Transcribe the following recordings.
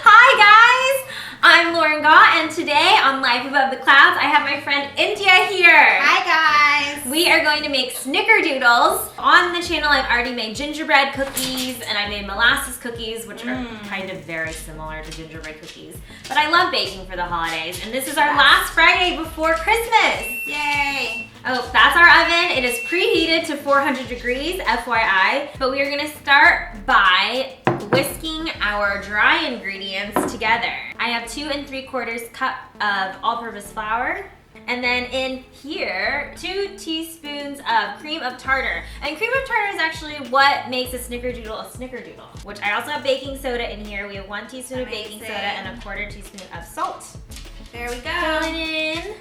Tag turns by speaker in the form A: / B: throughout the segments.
A: Hi guys! I'm Lauren Gaw, and today on Life Above the Clouds, I have my friend India here.
B: Hi guys!
A: We are going to make snickerdoodles. On the channel, I've already made gingerbread cookies, and I made molasses cookies, which are kind of very similar to gingerbread cookies. But I love baking for the holidays, and this is our last Friday before Christmas.
B: Yay!
A: Oh, that's our oven. It is preheated to 400 degrees, FYI. But we are gonna start by whisking our dry ingredients together. I have 2 3/4 cup of all-purpose flour. And then in here, 2 teaspoons of cream of tartar. And cream of tartar is actually what makes a snickerdoodle a snickerdoodle. Which I also have baking soda in here. We have 1 teaspoon of baking soda and 1/4 teaspoon of salt.
B: There we go.
A: Throw it in.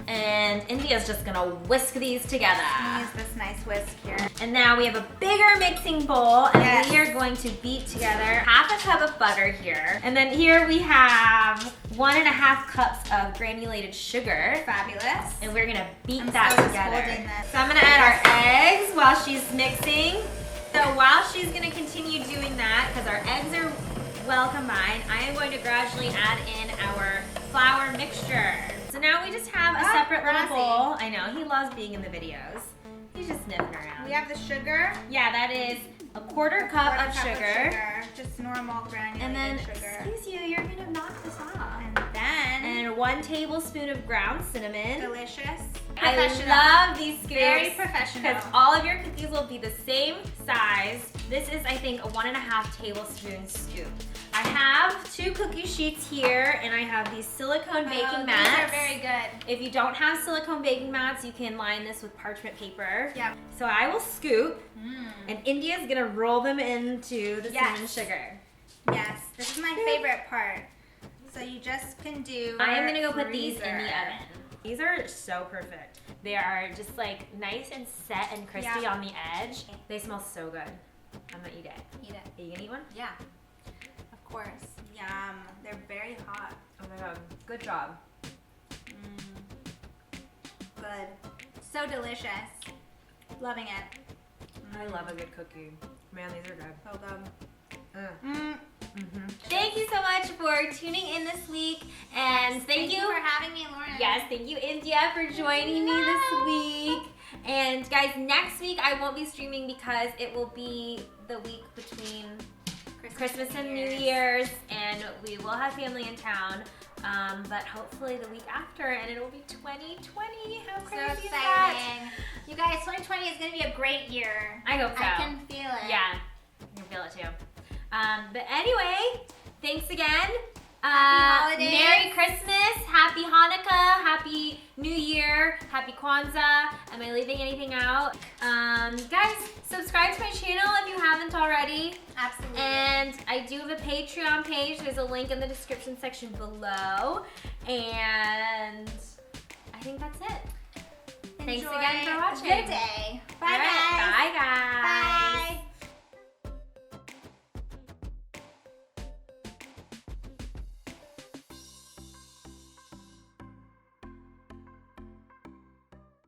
A: And India's just gonna whisk these together.
B: Use this nice whisk here.
A: And now we have a bigger mixing bowl, and we are going to beat together half a cup of butter here. And then here we have 1.5 cups of granulated sugar.
B: Fabulous.
A: And we're gonna beat that together. So I'm gonna add our eggs while she's mixing. So while she's gonna continue doing that, because our eggs are well combined, I am going to gradually add in our flour mixture. So now we just have a separate little bowl. I know, he loves being in the videos. He's just sniffing around.
B: We have the sugar.
A: Yeah, that is a 1/4 cup of sugar.
B: Just normal granulated
A: And then,
B: sugar.
A: excuse you, you're gonna knock this off.
B: And
A: 1 tablespoon of ground cinnamon.
B: delicious.
A: I love these scoops.
B: Very professional.
A: Because all of your cookies will be the same size. This is, I think, a 1.5 tablespoon scoop. I have 2 cookie sheets here, and I have these silicone baking mats.
B: These are very good.
A: If you don't have silicone baking mats, you can line this with parchment paper.
B: Yep.
A: So I will scoop, and India's gonna roll them into the cinnamon sugar.
B: Yes, this is my favorite part. So you just can do.
A: I am gonna go put these in the oven. These are so perfect. They are just like nice and set and crispy on the edge. They smell so good. I'm gonna eat it.
B: Eat it.
A: Are you gonna eat one?
B: Yeah. Of course. Yum. They're very hot.
A: Oh my god. Good job.
B: Good. So delicious. Loving it.
A: I love a good cookie. Man, these are good.
B: So good.
A: Thank you so much for tuning in this week, and thank you
B: for having me, Lauren.
A: Yes, thank you, India, for joining me this week. And guys, next week I won't be streaming because it will be the week between Christmas and New Year's, and we will have family in town. But hopefully the week after, and it will be 2020. How crazy is that?
B: You guys, 2020 is going to be a great year.
A: I hope so.
B: I can feel it.
A: Yeah, I can feel it too. But anyway, thanks again.
B: Happy holidays.
A: Merry Christmas, Happy Hanukkah, Happy New Year, Happy Kwanzaa. Am I leaving anything out? Guys, subscribe to my channel if you haven't already.
B: Absolutely.
A: And I do have a Patreon page. There's a link in the description section below. And I think that's it. Thanks again for watching.
B: Good day. Bye,
A: All right,
B: guys.
A: bye, guys.
B: Bye.